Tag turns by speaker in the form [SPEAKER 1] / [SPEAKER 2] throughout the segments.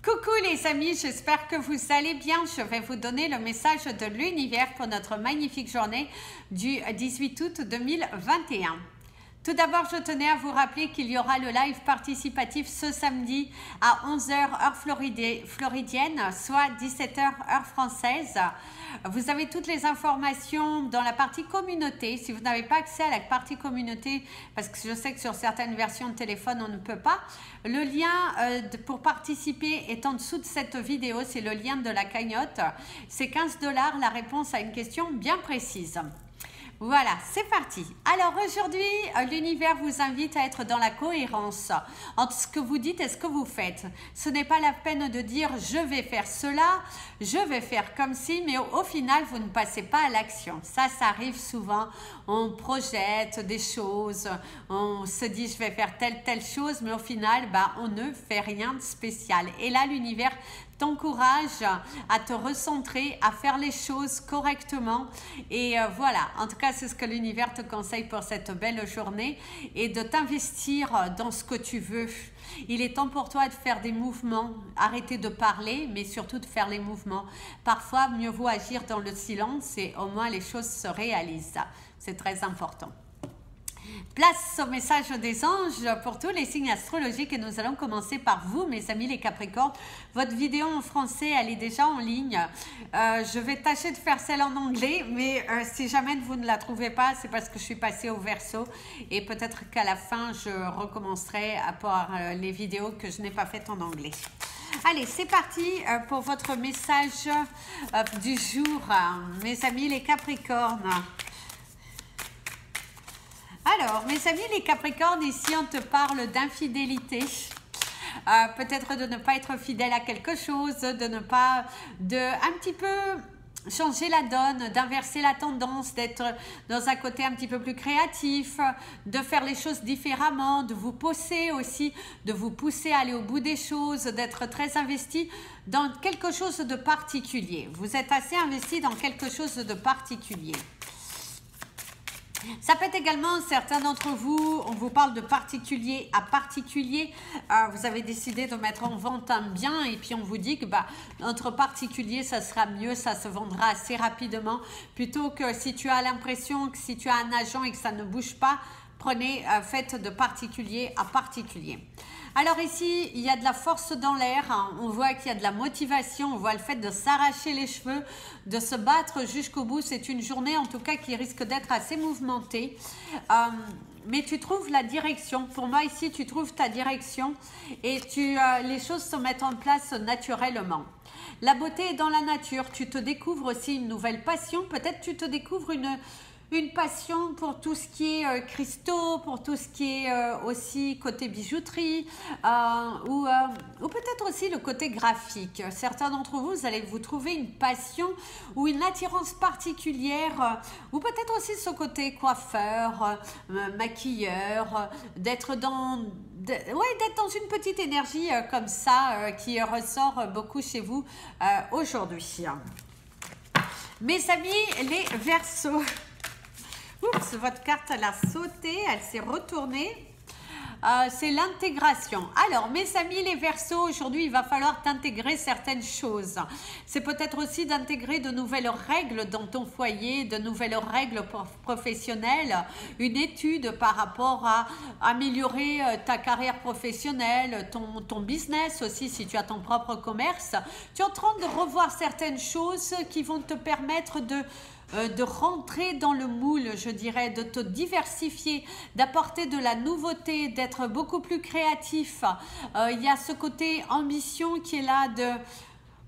[SPEAKER 1] Coucou les amis, j'espère que vous allez bien. Je vais vous donner le message de l'univers pour notre magnifique journée du 18 août 2021. Tout d'abord, je tenais à vous rappeler qu'il y aura le live participatif ce samedi à 11 h heure floridienne, soit 17 h heure française. Vous avez toutes les informations dans la partie communauté. Si vous n'avez pas accès à la partie communauté, parce que je sais que sur certaines versions de téléphone, on ne peut pas, le lien pour participer est en dessous de cette vidéo. C'est le lien de la cagnotte. C'est 15 $, la réponse à une question bien précise. Voilà, c'est parti. Alors aujourd'hui, l'univers vous invite à être dans la cohérence entre ce que vous dites et ce que vous faites. Ce n'est pas la peine de dire « je vais faire cela »,« je vais faire comme ci », mais au final, vous ne passez pas à l'action. Ça arrive souvent. On projette des choses, on se dit « je vais faire telle chose », mais au final, on ne fait rien de spécial. Et là, l'univers t'encourage à te recentrer, à faire les choses correctement. Et voilà, en tout cas, c'est ce que l'univers te conseille pour cette belle journée et de t'investir dans ce que tu veux. Il est temps pour toi de faire des mouvements, arrêter de parler, mais surtout de faire les mouvements. Parfois, mieux vaut agir dans le silence et au moins les choses se réalisent. C'est très important. Place au message des anges pour tous les signes astrologiques et nous allons commencer par vous, mes amis les Capricornes. Votre vidéo en français, elle est déjà en ligne. Je vais tâcher de faire celle en anglais, mais si jamais vous ne la trouvez pas, c'est parce que je suis passée au Verseau et peut-être qu'à la fin, je recommencerai pour les vidéos que je n'ai pas faites en anglais. Allez, c'est parti pour votre message du jour, mes amis les Capricornes. Alors, mes amis les Capricornes, ici on te parle d'infidélité. Peut-être de ne pas être fidèle à quelque chose, un petit peu changer la donne, d'inverser la tendance, d'être dans un côté un petit peu plus créatif, de faire les choses différemment, de vous pousser aussi, de vous pousser à aller au bout des choses, d'être très investi dans quelque chose de particulier. Vous êtes assez investi dans quelque chose de particulier. Ça peut être également, certains d'entre vous, on vous parle de particulier à particulier. Vous avez décidé de mettre en vente un bien et puis on vous dit que entre particulier, ça sera mieux, ça se vendra assez rapidement. Plutôt que si tu as l'impression que si tu as un agent et que ça ne bouge pas, faites de particulier à particulier. Alors ici, il y a de la force dans l'air, on voit qu'il y a de la motivation, on voit le fait de s'arracher les cheveux, de se battre jusqu'au bout. C'est une journée en tout cas qui risque d'être assez mouvementée. Mais tu trouves la direction. Pour moi ici, tu trouves ta direction et les choses se mettent en place naturellement. La beauté est dans la nature. Tu te découvres aussi une nouvelle passion. Peut-être tu te découvres une passion pour tout ce qui est cristaux, pour tout ce qui est aussi côté bijouterie ou peut-être aussi le côté graphique. Certains d'entre vous, vous allez vous trouver une passion ou une attirance particulière ou peut-être aussi ce côté coiffeur, maquilleur, d'être dans une petite énergie comme ça qui ressort beaucoup chez vous aujourd'hui. Mes amis les Verseaux. Oups, votre carte, elle a sauté, elle s'est retournée. C'est l'intégration. Alors, mes amis les Verseaux, aujourd'hui, il va falloir t'intégrer certaines choses. C'est peut-être aussi d'intégrer de nouvelles règles dans ton foyer, de nouvelles règles professionnelles, une étude par rapport à améliorer ta carrière professionnelle, ton business aussi, si tu as ton propre commerce. Tu es en train de revoir certaines choses qui vont te permettre de rentrer dans le moule, je dirais, de te diversifier, d'apporter de la nouveauté, d'être beaucoup plus créatif. Il y a ce côté ambition qui est là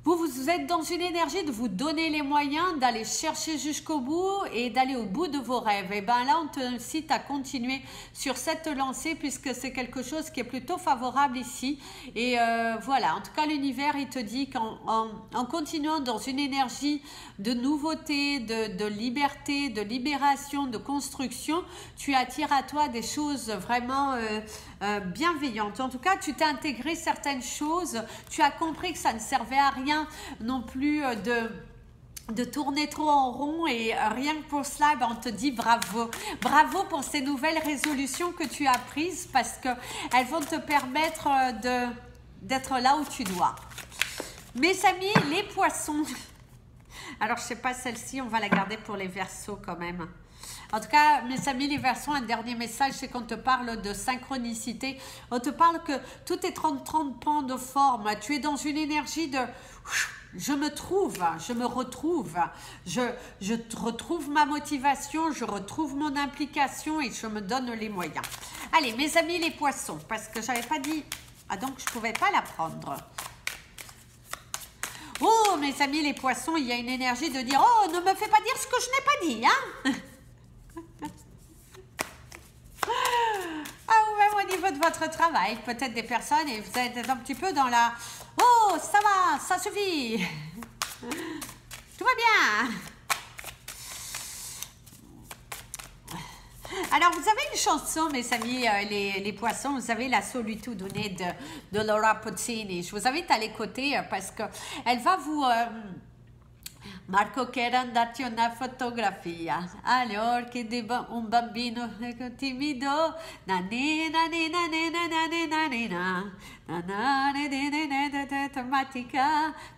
[SPEAKER 1] vous êtes dans une énergie de vous donner les moyens d'aller chercher jusqu'au bout et d'aller au bout de vos rêves. Et bien là, on te incite à continuer sur cette lancée puisque c'est quelque chose qui est plutôt favorable ici. Et voilà, en tout cas, l'univers, il te dit qu'en continuant dans une énergie de nouveauté, de liberté, de libération, de construction, tu attires à toi des choses vraiment bienveillantes. En tout cas, tu t'es intégré certaines choses, tu as compris que ça ne servait à rien non plus de tourner trop en rond et rien que pour cela, on te dit bravo. Bravo pour ces nouvelles résolutions que tu as prises parce qu'elles vont te permettre d'être là où tu dois. Mes amis, les poissons. Alors, je ne sais pas, celle-ci, on va la garder pour les Verseaux quand même. En tout cas, mes amis, les Verseaux, un dernier message, c'est qu'on te parle de synchronicité. On te parle que tout est 30 pans de forme. Tu es dans une énergie de... Je me trouve, je me retrouve, je retrouve ma motivation, je retrouve mon implication et je me donne les moyens. Allez, mes amis, les poissons, parce que je n'avais pas dit... Ah, donc je ne pouvais pas la prendre. Oh, mes amis, les poissons, il y a une énergie de dire, oh, ne me fais pas dire ce que je n'ai pas dit, hein. Ah, ou même au niveau de votre travail, peut-être des personnes, et vous êtes un petit peu dans la, oh, ça va, ça suffit. Tout va bien. Alors, vous avez une chanson, mes amis, les poissons, vous avez La solitudine de Laura Pausini. Je vous invite à l'écouter parce qu'elle va vous... Marco che era andato una fotografia agli occhi di un bambino timido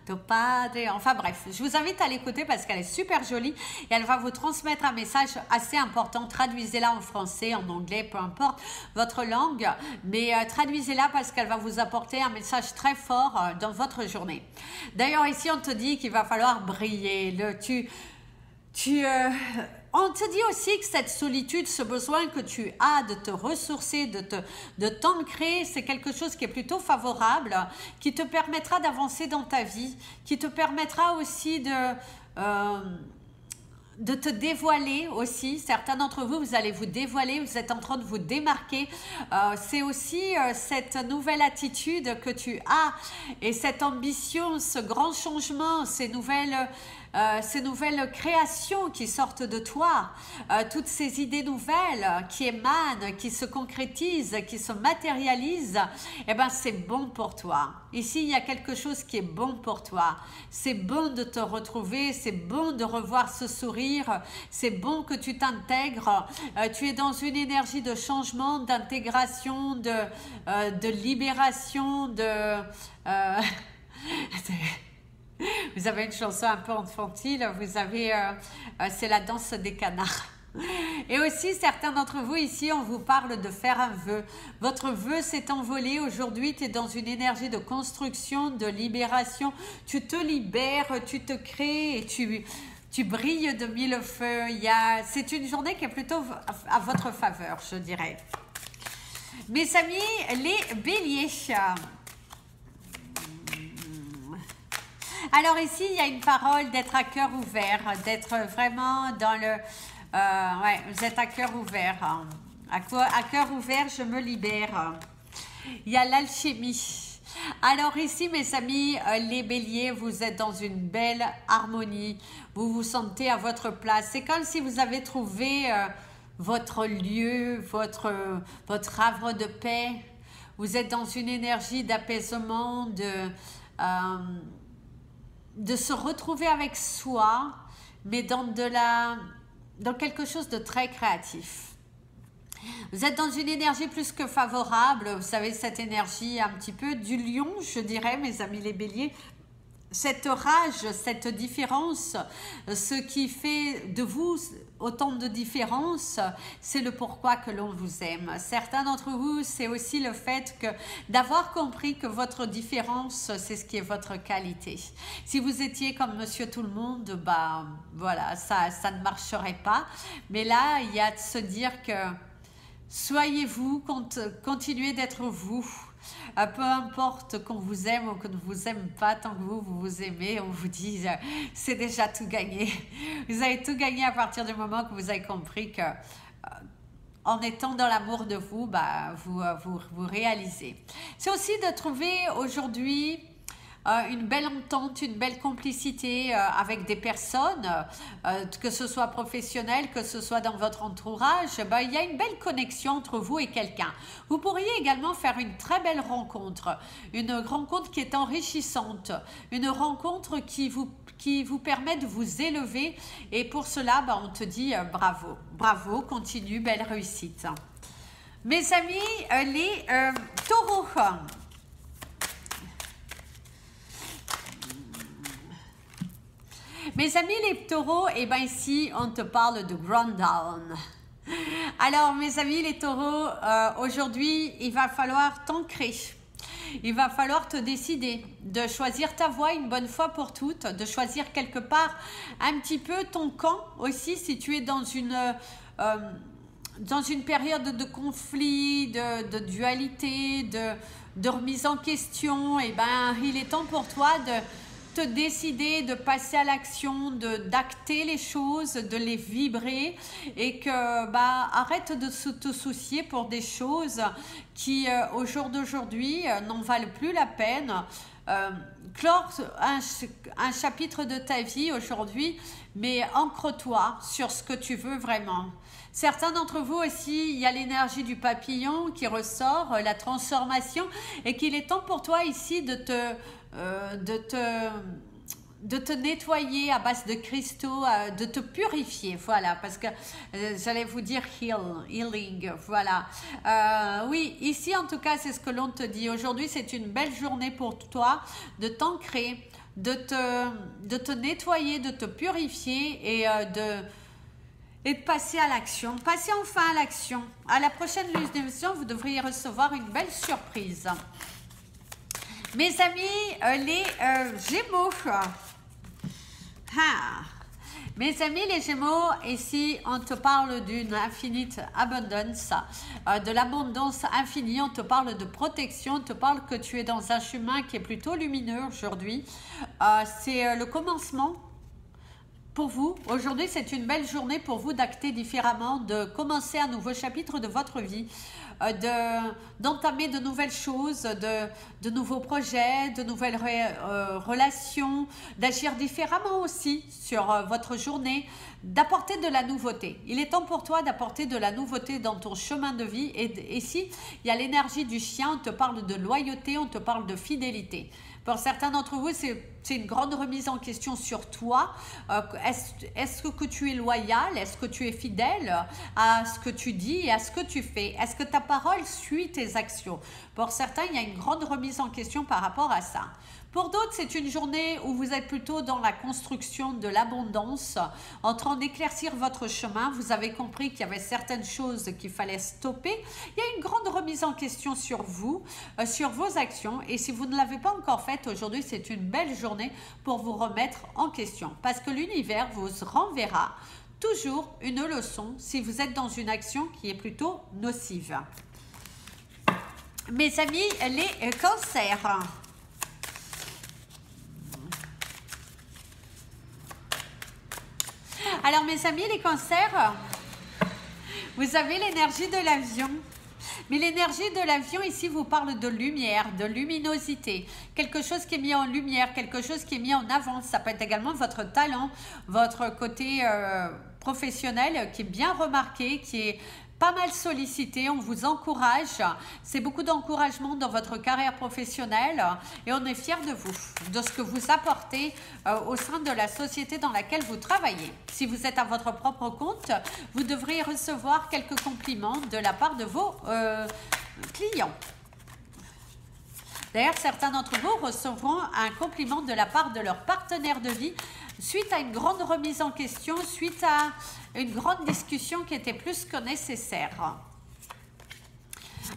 [SPEAKER 1] ton padre. Enfin bref, je vous invite à l'écouter parce qu'elle est super jolie et elle va vous transmettre un message assez important. Traduisez-la en français, en anglais, peu importe votre langue, mais traduisez-la parce qu'elle va vous apporter un message très fort dans votre journée. D'ailleurs, ici, on te dit qu'il va falloir briller. On te dit aussi que cette solitude, ce besoin que tu as de te ressourcer, de t'ancrer, c'est quelque chose qui est plutôt favorable, qui te permettra d'avancer dans ta vie, qui te permettra aussi de te dévoiler aussi. Certains d'entre vous, vous allez vous dévoiler, vous êtes en train de vous démarquer. C'est aussi cette nouvelle attitude que tu as et cette ambition, ce grand changement, ces nouvelles créations qui sortent de toi, toutes ces idées nouvelles qui émanent, qui se concrétisent, qui se matérialisent, eh ben c'est bon pour toi. Ici, il y a quelque chose qui est bon pour toi. C'est bon de te retrouver, c'est bon de revoir ce sourire, c'est bon que tu t'intègres. Tu es dans une énergie de changement, d'intégration, de libération, Vous avez une chanson un peu infantile, vous avez, c'est la danse des canards. Et aussi, certains d'entre vous ici, on vous parle de faire un vœu. Votre vœu s'est envolé aujourd'hui, tu es dans une énergie de construction, de libération. Tu te libères, tu te crées et tu brilles de mille feux. C'est une journée qui est plutôt à votre faveur, je dirais. Mes amis, les béliers. Alors ici, il y a une parole d'être à cœur ouvert, d'être vraiment dans le... ouais, vous êtes à cœur ouvert. À cœur ouvert, je me libère. Il y a l'alchimie. Alors ici, mes amis, les béliers, vous êtes dans une belle harmonie. Vous vous sentez à votre place. C'est comme si vous avez trouvé votre lieu, votre havre de paix. Vous êtes dans une énergie d'apaisement, de se retrouver avec soi, mais dans quelque chose de très créatif. Vous êtes dans une énergie plus que favorable, vous savez, cette énergie un petit peu du lion, je dirais, mes amis les béliers. Cette rage, cette différence, ce qui fait de vous autant de différence, c'est le pourquoi que l'on vous aime. Certains d'entre vous, c'est aussi le fait d'avoir compris que votre différence, c'est ce qui est votre qualité. Si vous étiez comme Monsieur Tout-le-Monde, bah voilà, ça ne marcherait pas. Mais là, il y a de se dire que soyez vous, continuez d'être vous. Peu importe qu'on vous aime ou qu'on ne vous aime pas, tant que vous vous aimez, on vous dit c'est déjà tout gagné. Vous avez tout gagné à partir du moment que vous avez compris que en étant dans l'amour de vous, bah, vous réalisez. C'est aussi de trouver aujourd'hui une belle entente, une belle complicité avec des personnes, que ce soit professionnel, que ce soit dans votre entourage, il y a une belle connexion entre vous et quelqu'un. Vous pourriez également faire une très belle rencontre, une rencontre qui est enrichissante, une rencontre qui vous permet de vous élever et pour cela, on te dit bravo, bravo, continue, belle réussite. Mes amis, les taureaux. Mes amis les taureaux, et bien ici, on te parle de Grand Down. Alors, mes amis les taureaux, aujourd'hui, il va falloir t'ancrer. Il va falloir te décider de choisir ta voie une bonne fois pour toutes, de choisir quelque part un petit peu ton camp aussi, si tu es dans une période de conflit, de dualité, de remise en question. Et ben, il est temps pour toi de te décider, de passer à l'action, d'acter les choses, de les vibrer et que arrête de te soucier pour des choses qui au jour d'aujourd'hui n'en valent plus la peine. Clore un chapitre de ta vie aujourd'hui, mais ancre-toi sur ce que tu veux vraiment. Certains d'entre vous aussi, il y a l'énergie du papillon qui ressort, la transformation, et qu'il est temps pour toi ici de te nettoyer à base de cristaux, de te purifier, voilà, parce que j'allais vous dire healing, voilà. Oui, ici en tout cas, c'est ce que l'on te dit. Aujourd'hui, c'est une belle journée pour toi de t'ancrer, de te nettoyer, de te purifier et de passer à l'action. Passez enfin à l'action. À la prochaine illumination, vous devriez recevoir une belle surprise. Mes amis, les Gémeaux. Mes amis les Gémeaux, ici on te parle d'une infinite abondance, de l'abondance infinie, on te parle de protection, on te parle que tu es dans un chemin qui est plutôt lumineux aujourd'hui. C'est le commencement. Pour vous, aujourd'hui, c'est une belle journée pour vous d'acter différemment, de commencer un nouveau chapitre de votre vie, d'entamer de nouvelles choses, de nouveaux projets, de nouvelles relations, d'agir différemment aussi sur votre journée, d'apporter de la nouveauté. Il est temps pour toi d'apporter de la nouveauté dans ton chemin de vie. Et ici, il y a l'énergie du chien, on te parle de loyauté, on te parle de fidélité. Pour certains d'entre vous, c'est une grande remise en question sur toi. Est-ce que tu es loyal? Est-ce que tu es fidèle à ce que tu dis et à ce que tu fais? Est-ce que ta parole suit tes actions? Pour certains, il y a une grande remise en question par rapport à ça. Pour d'autres, c'est une journée où vous êtes plutôt dans la construction de l'abondance, en train d'éclaircir votre chemin. Vous avez compris qu'il y avait certaines choses qu'il fallait stopper. Il y a une grande remise en question sur vous, sur vos actions. Et si vous ne l'avez pas encore faite, aujourd'hui, c'est une belle journée pour vous remettre en question. Parce que l'univers vous renverra toujours une leçon si vous êtes dans une action qui est plutôt nocive. Mes amis, les cancers. Alors mes amis les cancers, vous avez l'énergie de l'avion. Mais l'énergie de l'avion ici vous parle de lumière, de luminosité. Quelque chose qui est mis en lumière, quelque chose qui est mis en avant. Ça peut être également votre talent, votre côté professionnel qui est bien remarqué, qui est pas mal sollicité, on vous encourage, c'est beaucoup d'encouragement dans votre carrière professionnelle et on est fiers de vous, de ce que vous apportez au sein de la société dans laquelle vous travaillez. Si vous êtes à votre propre compte, vous devrez recevoir quelques compliments de la part de vos clients. D'ailleurs, certains d'entre vous recevront un compliment de la part de leur partenaire de vie suite à une grande remise en question, suite à une grande discussion qui était plus que nécessaire.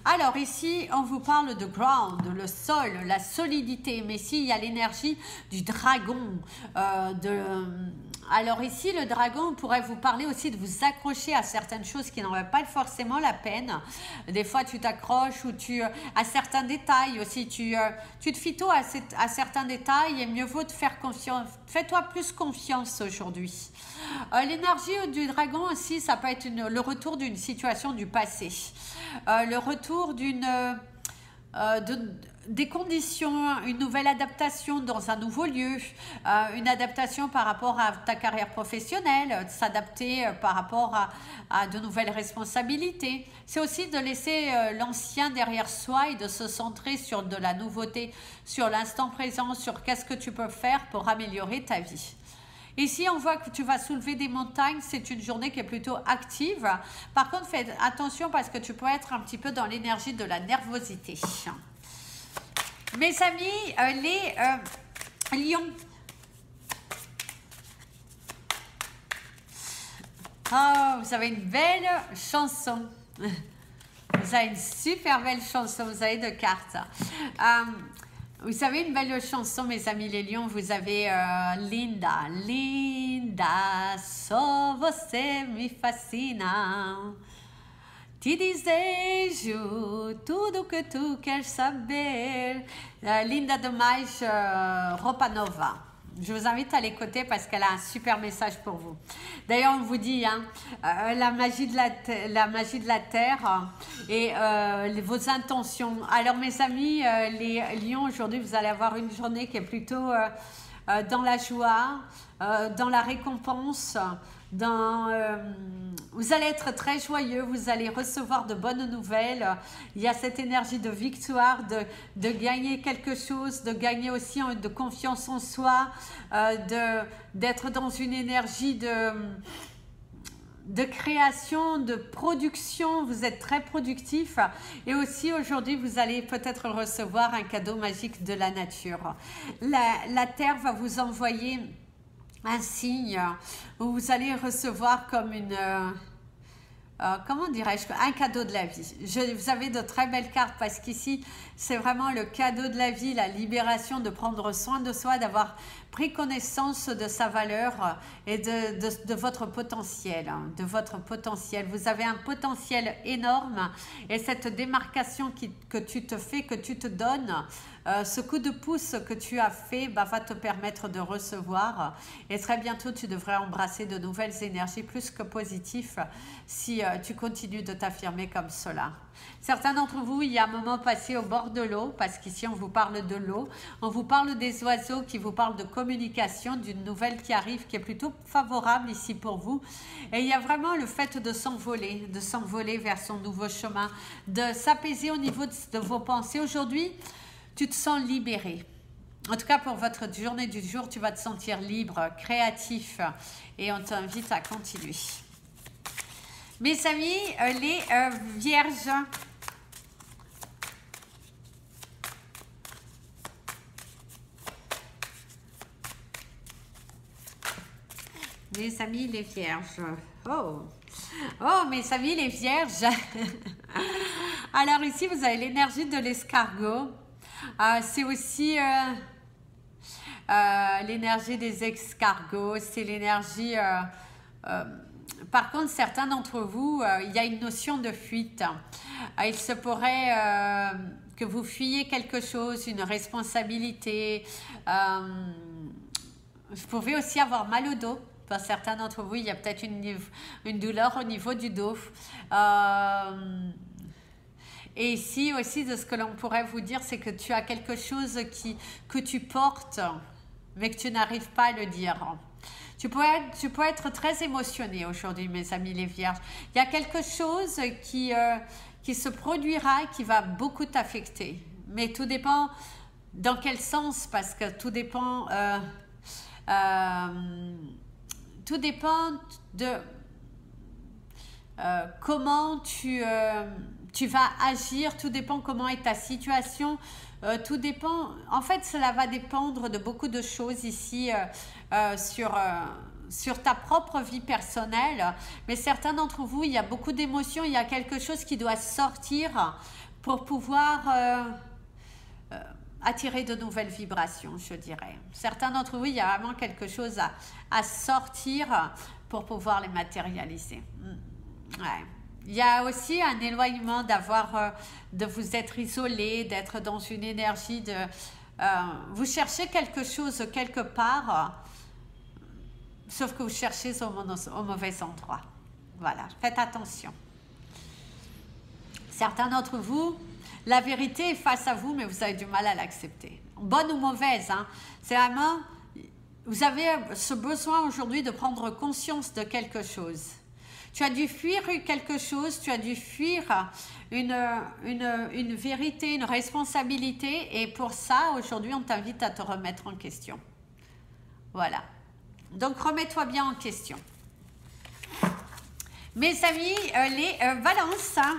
[SPEAKER 1] Alors ici, on vous parle de ground, le sol, la solidité, mais ici, il y a l'énergie du dragon. Alors ici, le dragon pourrait vous parler aussi de vous accrocher à certaines choses qui n'en valent pas forcément la peine. Des fois, tu t'accroches ou à certains détails aussi. Tu te fies tôt à certains détails et mieux vaut te faire confiance. Fais-toi plus confiance aujourd'hui. L'énergie du dragon aussi, ça peut être le retour d'une situation du passé. Le retour des conditions, une nouvelle adaptation dans un nouveau lieu, une adaptation par rapport à ta carrière professionnelle, s'adapter par rapport à de nouvelles responsabilités. C'est aussi de laisser l'ancien derrière soi et de se centrer sur de la nouveauté, sur l'instant présent, sur qu'est-ce que tu peux faire pour améliorer ta vie. Ici, on voit que tu vas soulever des montagnes. C'est une journée qui est plutôt active. Par contre, fais attention parce que tu peux être un petit peu dans l'énergie de la nervosité. Mes amis, les lions. Oh, vous avez une belle chanson. Vous avez une super belle chanson. Vous avez deux cartes. Vous avez une belle chanson, mes amis les lions. Vous avez Linda. Linda, só você me fascina. Te desejo tudo que tu queres saber. Linda de Maj Roupa Nova. Je vous invite à l'écouter parce qu'elle a un super message pour vous. D'ailleurs, on vous dit, hein, la magie de la terre et vos intentions. Alors, mes amis, les lions, aujourd'hui, vous allez avoir une journée qui est plutôt dans la joie, dans la récompense, vous allez être très joyeux, vous allez recevoir de bonnes nouvelles. Il y a cette énergie de victoire, de gagner quelque chose, de gagner aussi de confiance en soi, d'être dans une énergie de création, de production. Vous êtes très productif et aussi aujourd'hui vous allez peut-être recevoir un cadeau magique de la nature. La terre va vous envoyer un signe où vous allez recevoir comme une comment dirais-je, un cadeau de la vie. Vous avez de très belles cartes parce qu'ici c'est vraiment le cadeau de la vie, la libération, de prendre soin de soi, d'avoir pris connaissance de sa valeur et de votre potentiel, Vous avez un potentiel énorme et cette démarcation que tu te fais, que tu te donnes, ce coup de pouce que tu as fait va te permettre de recevoir et très bientôt tu devrais embrasser de nouvelles énergies plus que positives si tu continues de t'affirmer comme cela. Certains d'entre vous, il y a un moment passé au bord de l'eau, parce qu'ici on vous parle de l'eau, on vous parle des oiseaux qui vous parlent de communication, d'une nouvelle qui arrive, qui est plutôt favorable ici pour vous. Et il y a vraiment le fait de s'envoler vers son nouveau chemin, de s'apaiser au niveau de vos pensées. Aujourd'hui, tu te sens libéré. En tout cas, pour votre journée du jour, tu vas te sentir libre, créatif, et on t'invite à continuer. Mes amis, les vierges, mes amis les vierges, oh, mes amis les vierges, alors ici vous avez l'énergie de l'escargot, c'est aussi l'énergie des escargots, c'est l'énergie... par contre, certains d'entre vous, il y a une notion de fuite. Il se pourrait que vous fuyiez quelque chose, une responsabilité. Vous pouvez aussi avoir mal au dos. Pour certains d'entre vous, il y a peut-être une douleur au niveau du dos. Et ici aussi, de ce que l'on pourrait vous dire, c'est que tu as quelque chose que tu portes, mais que tu n'arrives pas à le dire. Tu peux être très émotionné aujourd'hui, mes amis les vierges. Il y a quelque chose qui se produira et qui va beaucoup t'affecter. Mais tout dépend dans quel sens, parce que tout dépend de comment tu vas agir, tout dépend comment est ta situation. Tout dépend, en fait cela va dépendre de beaucoup de choses ici sur ta propre vie personnelle, mais certains d'entre vous, il y a beaucoup d'émotions, il y a quelque chose qui doit sortir pour pouvoir attirer de nouvelles vibrations, je dirais. Certains d'entre vous, il y a vraiment quelque chose à sortir pour pouvoir les matérialiser. Ouais. Il y a aussi un éloignement de vous être isolé, d'être dans une énergie de... vous cherchez quelque chose quelque part, sauf que vous cherchez au mauvais endroit. Voilà, faites attention. Certains d'entre vous, la vérité est face à vous, mais vous avez du mal à l'accepter. Bonne ou mauvaise, hein, c'est vraiment... Vous avez ce besoin aujourd'hui de prendre conscience de quelque chose. Tu as dû fuir quelque chose, tu as dû fuir une vérité, une responsabilité. Et pour ça, aujourd'hui, on t'invite à te remettre en question. Voilà. Donc, remets-toi bien en question. Mes amis, les balances. Hein.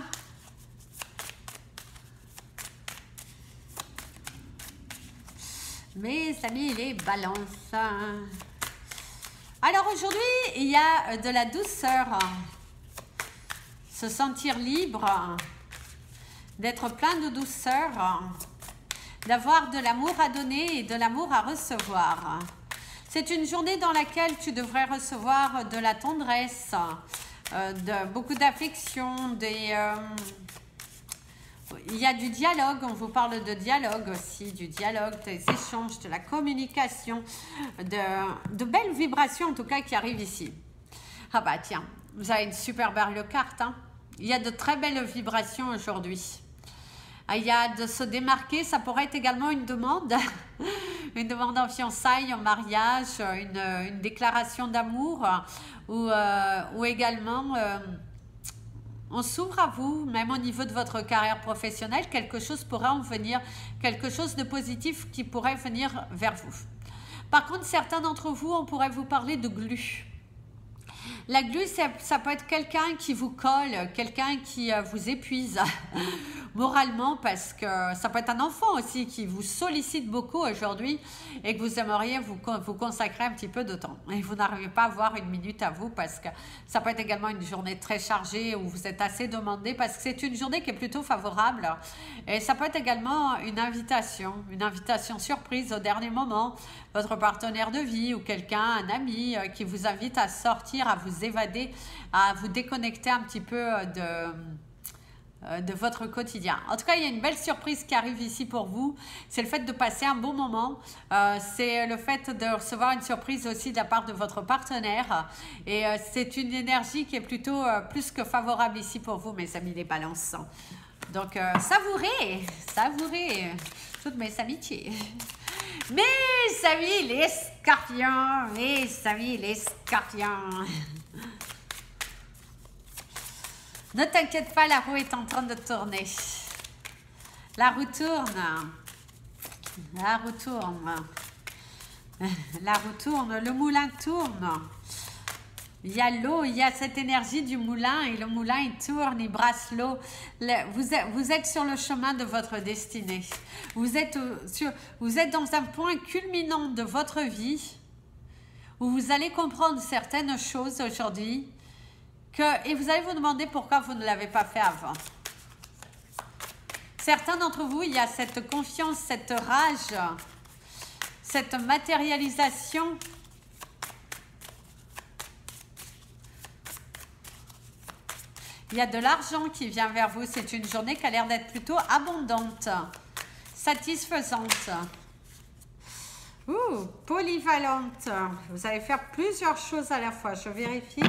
[SPEAKER 1] Mes amis, les balances. Hein. Alors aujourd'hui, il y a de la douceur, se sentir libre, d'être plein de douceur, d'avoir de l'amour à donner et de l'amour à recevoir. C'est une journée dans laquelle tu devrais recevoir de la tendresse, beaucoup d'affection, il y a du dialogue, on vous parle de dialogue aussi, du dialogue, des échanges, de la communication, de belles vibrations en tout cas qui arrivent ici. Ah bah tiens, vous avez une super belle carte, hein. Il y a de très belles vibrations aujourd'hui. Il y a de se démarquer, ça pourrait être également une demande, une demande en fiançailles, en mariage, une déclaration d'amour ou également on s'ouvre à vous, même au niveau de votre carrière professionnelle, quelque chose pourrait en venir, quelque chose de positif qui pourrait venir vers vous. Par contre, certains d'entre vous, on pourrait vous parler de glu. La glu, ça peut être quelqu'un qui vous colle, quelqu'un qui vous épuise moralement, parce que ça peut être un enfant aussi qui vous sollicite beaucoup aujourd'hui et que vous aimeriez vous consacrer un petit peu de temps. Et vous n'arrivez pas à avoir une minute à vous parce que ça peut être également une journée très chargée où vous êtes assez demandé parce que c'est une journée qui est plutôt favorable. Et ça peut être également une invitation surprise au dernier moment. Votre partenaire de vie ou quelqu'un, un ami qui vous invite à sortir, à vous évader, à vous déconnecter un petit peu de votre quotidien. En tout cas, il y a une belle surprise qui arrive ici pour vous. C'est le fait de passer un bon moment. C'est le fait de recevoir une surprise aussi de la part de votre partenaire. Et c'est une énergie qui est plutôt plus que favorable ici pour vous, mes amis les balances. Donc, savourez toutes mes amitiés. Mes amis les scorpions, mes amis les scorpions. Ne t'inquiète pas, la roue est en train de tourner. La roue tourne. La roue tourne. La roue tourne, le moulin tourne. Il y a l'eau, il y a cette énergie du moulin et le moulin il tourne, il brasse l'eau. Vous êtes sur le chemin de votre destinée. Vous êtes dans un point culminant de votre vie où vous allez comprendre certaines choses aujourd'hui et vous allez vous demander pourquoi vous ne l'avez pas fait avant. Certains d'entre vous, il y a cette confiance, cette rage, cette matérialisation. Il y a de l'argent qui vient vers vous. C'est une journée qui a l'air d'être plutôt abondante, satisfaisante. Polyvalente. Vous allez faire plusieurs choses à la fois. Je vérifie.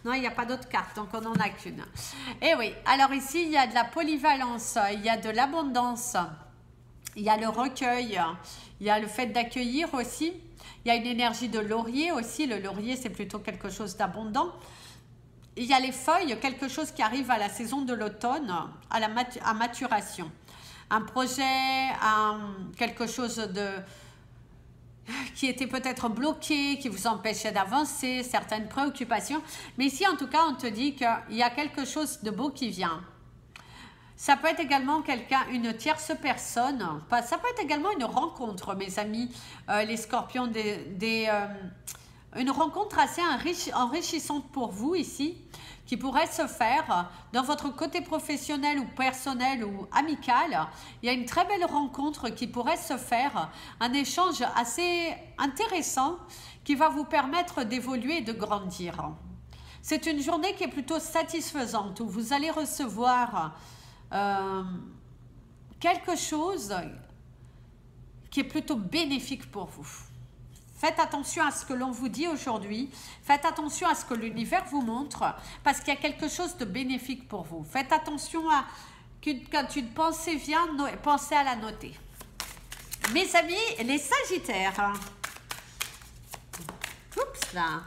[SPEAKER 1] Non, il n'y a pas d'autres cartes, donc on n'en a qu'une. Et oui, alors ici, il y a de la polyvalence, il y a de l'abondance, il y a le recueil, il y a le fait d'accueillir aussi. Il y a une énergie de laurier aussi. Le laurier, c'est plutôt quelque chose d'abondant. Il y a les feuilles, quelque chose qui arrive à la saison de l'automne, à maturation. Un projet, quelque chose qui était peut-être bloqué, qui vous empêchait d'avancer, certaines préoccupations. Mais ici, en tout cas, on te dit qu'il y a quelque chose de beau qui vient. Ça peut être également une tierce personne. Ça peut être également une rencontre, mes amis, les scorpions, une rencontre assez enrichissante pour vous ici, qui pourrait se faire dans votre côté professionnel ou personnel ou amical. Il y a une très belle rencontre qui pourrait se faire, un échange assez intéressant qui va vous permettre d'évoluer et de grandir. C'est une journée qui est plutôt satisfaisante où vous allez recevoir quelque chose qui est plutôt bénéfique pour vous. Faites attention à ce que l'on vous dit aujourd'hui. Faites attention à ce que l'univers vous montre parce qu'il y a quelque chose de bénéfique pour vous. Faites attention à quand une pensée vient, pensez à la noter. Mes amis, les Sagittaires. Oups là.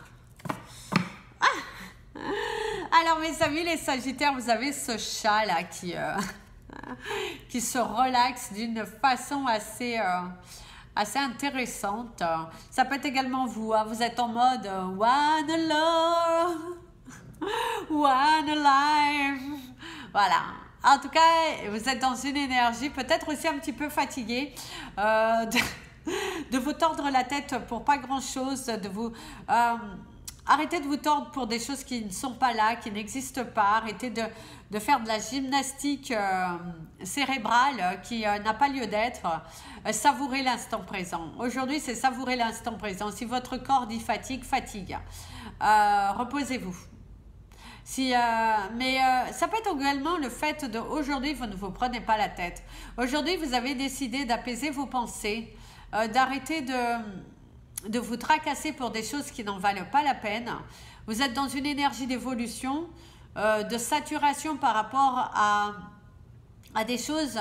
[SPEAKER 1] Alors mes amis, les Sagittaires, vous avez ce chat là qui se relaxe d'une façon assez intéressante. Ça peut être également vous, hein, vous êtes en mode One Love, One Life. Voilà. En tout cas, vous êtes dans une énergie peut-être aussi un petit peu fatiguée de vous tordre la tête pour pas grand-chose, de vous arrêtez de vous tordre pour des choses qui ne sont pas là, qui n'existent pas. Arrêtez de faire de la gymnastique cérébrale qui n'a pas lieu d'être. Savourez l'instant présent. Aujourd'hui, c'est savourer l'instant présent. Si votre corps dit fatigue, fatigue. Reposez-vous. Ça peut être également le fait d'aujourd'hui, vous ne vous prenez pas la tête. Aujourd'hui, vous avez décidé d'apaiser vos pensées, d'arrêter de vous tracasser pour des choses qui n'en valent pas la peine. Vous êtes dans une énergie d'évolution, de saturation par rapport à des choses.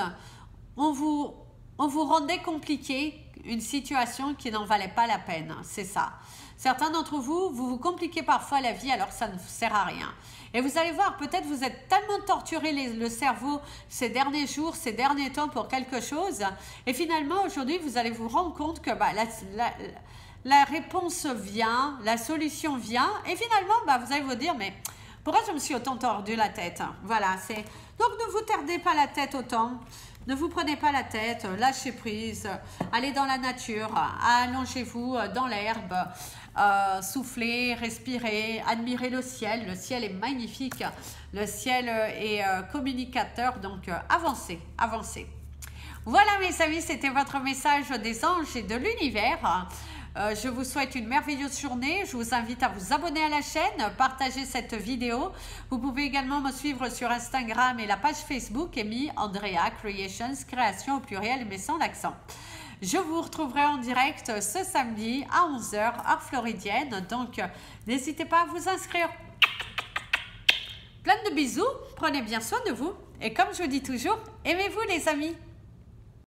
[SPEAKER 1] On vous rendait compliqué une situation qui n'en valait pas la peine. C'est ça. Certains d'entre vous, vous compliquez parfois la vie alors que ça ne vous sert à rien. Et vous allez voir, peut-être vous êtes tellement torturé le cerveau ces derniers jours, ces derniers temps pour quelque chose. Et finalement, aujourd'hui, vous allez vous rendre compte que la réponse vient, la solution vient. Et finalement, vous allez vous dire, mais pourquoi je me suis autant tordu la tête? Voilà, c'est... Donc, ne vous tordez pas la tête autant. Ne vous prenez pas la tête, lâchez prise, allez dans la nature, allongez-vous dans l'herbe, soufflez, respirez, admirez le ciel. Le ciel est magnifique, le ciel est communicateur, donc avancez, avancez. Voilà mes amis, c'était votre message des anges et de l'univers. Je vous souhaite une merveilleuse journée. Je vous invite à vous abonner à la chaîne, partager cette vidéo. Vous pouvez également me suivre sur Instagram et la page Facebook Amy Andrea Creations, création au pluriel mais sans l'accent. Je vous retrouverai en direct ce samedi à 11h heure floridienne. Donc n'hésitez pas à vous inscrire. Plein de bisous, prenez bien soin de vous. Et comme je vous dis toujours, aimez-vous les amis.